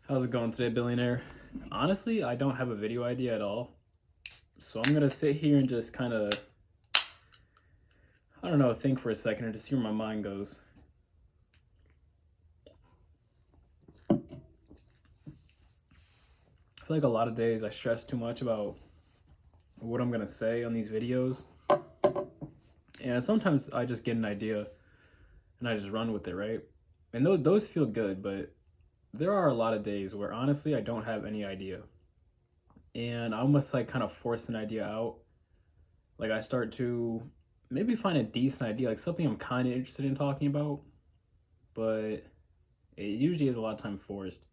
How's it going today, billionaire? Honestly, I don't have a video idea at all. So I'm gonna sit here and just kind of, I don't know, think for a second and just see where my mind goes. I feel like a lot of days I stress too much about what I'm gonna say on these videos. And sometimes I just get an idea and I just run with it, right? And those feel good, but there are a lot of days where honestly I don't have any idea. And I almost like kind of force an idea out. Like I start to maybe find a decent idea, like something I'm kind of interested in talking about, but it usually is a lot of time forced.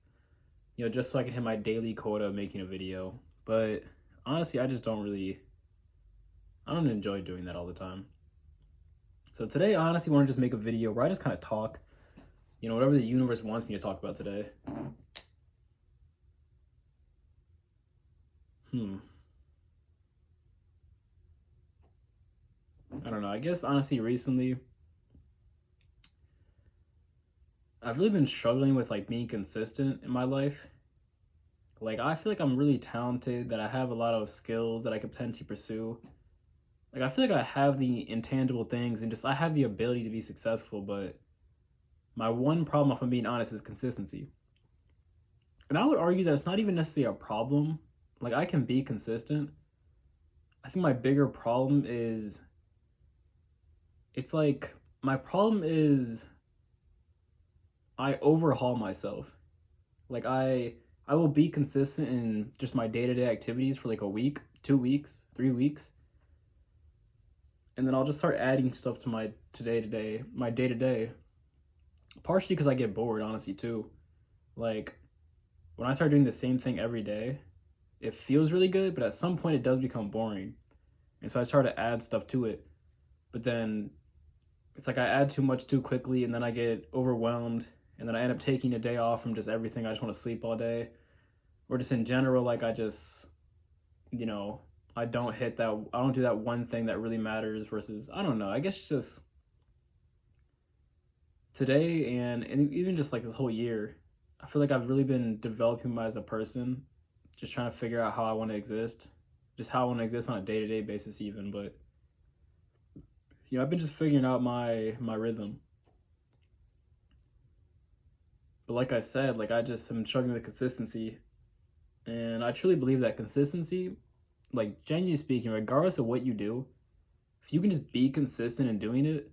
Just so I can hit my daily quota of making a video. But honestly, I don't enjoy doing that all the time. So today, I honestly want to just make a video where I just kind of talk, whatever the universe wants me to talk about today. I don't know. I guess honestly, recently, I've really been struggling with like being consistent in my life. Like, I feel like I'm really talented, that I have a lot of skills that I could potentially pursue. Like, I feel like I have the intangible things and just I have the ability to be successful, but my one problem, if I'm being honest, is consistency. And I would argue that it's not even necessarily a problem. Like, I can be consistent. I think my bigger problem is it's like my problem is I overhaul myself. Like I will be consistent in just my day-to-day activities for like a week, 2 weeks, 3 weeks. And then I'll just start adding stuff to my my day-to-day. Partially because I get bored, honestly, too. Like when I start doing the same thing every day, it feels really good, but at some point it does become boring. And so I start to add stuff to it. But then it's like I add too much too quickly and then I get overwhelmed and then I end up taking a day off from just everything. I just want to sleep all day. Or just in general, like I just, you know, I don't do that one thing that really matters versus, I don't know, I guess just today and even just like this whole year, I feel like I've really been developing as a person, just trying to figure out how I want to exist, just how I want to exist on a day to day basis, even. But I've been just figuring out my rhythm. But like I said, like I just am struggling with consistency, and I truly believe that consistency, like genuinely speaking, regardless of what you do, if you can just be consistent in doing it,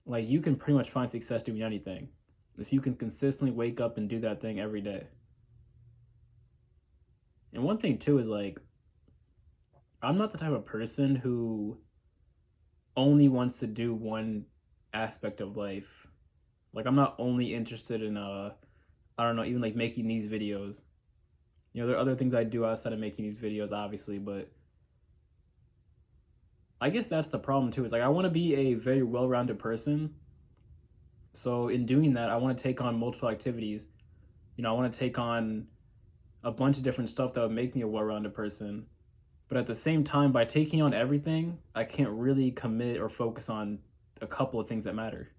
like you can pretty much find success doing anything. If you can consistently wake up and do that thing every day. And one thing too is like I'm not the type of person who only wants to do one aspect of life. Like I'm not only interested in I don't know, even like making these videos. There are other things I do outside of making these videos, obviously, but I guess that's the problem too. Is like I want to be a very well-rounded person. So in doing that, I want to take on multiple activities. I want to take on a bunch of different stuff that would make me a well-rounded person. But at the same time, by taking on everything, I can't really commit or focus on a couple of things that matter.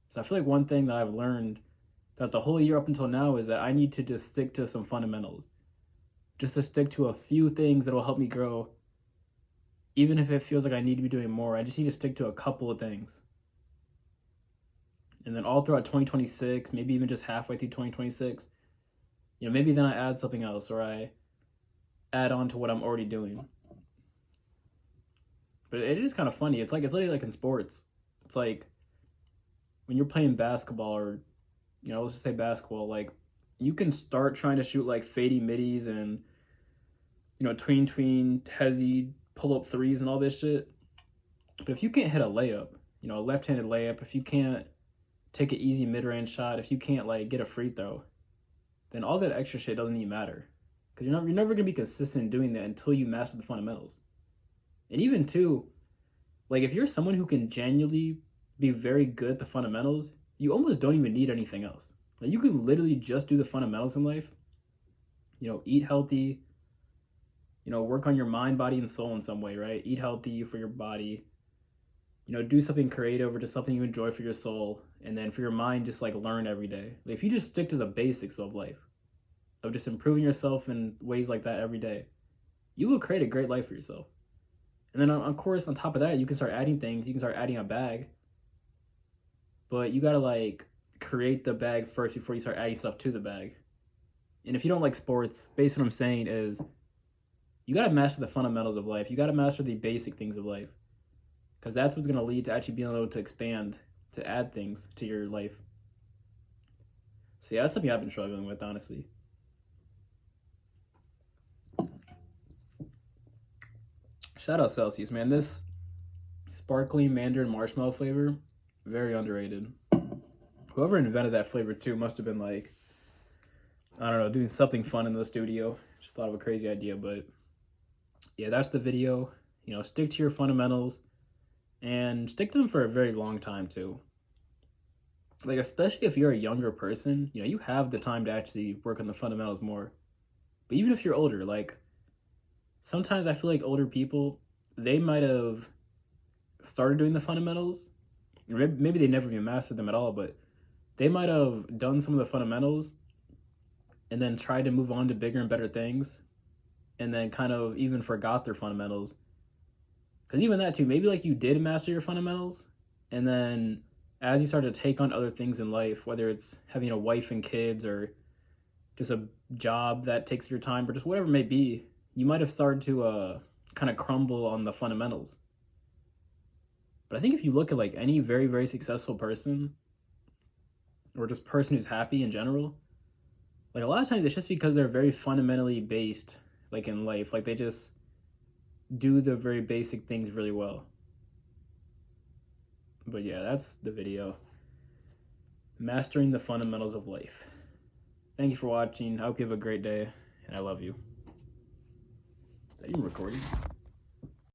So I feel like one thing that I've learned that the whole year up until now is that I need to just stick to some fundamentals. Just to stick to a few things that will help me grow. Even if it feels like I need to be doing more, I just need to stick to a couple of things. And then all throughout 2026, maybe even just halfway through 2026, maybe then I add something else or I add on to what I'm already doing. But it is kind of funny. It's literally like in sports. It's like when you're playing basketball or, let's just say basketball, like you can start trying to shoot like fadey middies and, tween, hezzy, pull up threes and all this shit. But if you can't hit a layup, a left-handed layup, if you can't take an easy mid-range shot, if you can't like get a free throw, then all that extra shit doesn't even matter. Because you're never gonna be consistent in doing that until you master the fundamentals. And even too, like if you're someone who can genuinely be very good at the fundamentals, you almost don't even need anything else. Like you can literally just do the fundamentals in life. Eat healthy. Work on your mind, body, and soul in some way, right? Eat healthy for your body. You know, do something creative or just something you enjoy for your soul. And then for your mind, just like learn every day. Like, if you just stick to the basics of life, of just improving yourself in ways like that every day, you will create a great life for yourself. And then, of course, on top of that, you can start adding things. You can start adding a bag. But you gotta like create the bag first before you start adding stuff to the bag. And if you don't like sports, basically what I'm saying is you gotta master the fundamentals of life. You gotta master the basic things of life. Because that's what's gonna lead to actually being able to expand, to add things to your life. So yeah, that's something I've been struggling with, honestly. Shout out Celsius, man. This sparkling mandarin marshmallow flavor, very underrated. Whoever invented that flavor too must have been like, I don't know, doing something fun in the studio. Just thought of a crazy idea, but yeah, that's the video. You know, stick to your fundamentals and stick to them for a very long time too. Like, especially if you're a younger person, you know, you have the time to actually work on the fundamentals more. But even if you're older, like, sometimes I feel like older people, they might have started doing the fundamentals. Maybe they never even mastered them at all, but they might have done some of the fundamentals and then tried to move on to bigger and better things and then kind of even forgot their fundamentals. Because even that too, maybe like you did master your fundamentals and then as you start to take on other things in life, whether it's having a wife and kids or just a job that takes your time or just whatever it may be, you might have started to kind of crumble on the fundamentals. But I think if you look at like any very, very successful person or just person who's happy in general, like a lot of times it's just because they're very fundamentally based like in life. Like they just do the very basic things really well. But yeah, that's the video. Mastering the fundamentals of life. Thank you for watching. I hope you have a great day, and I love you. Is that even recording?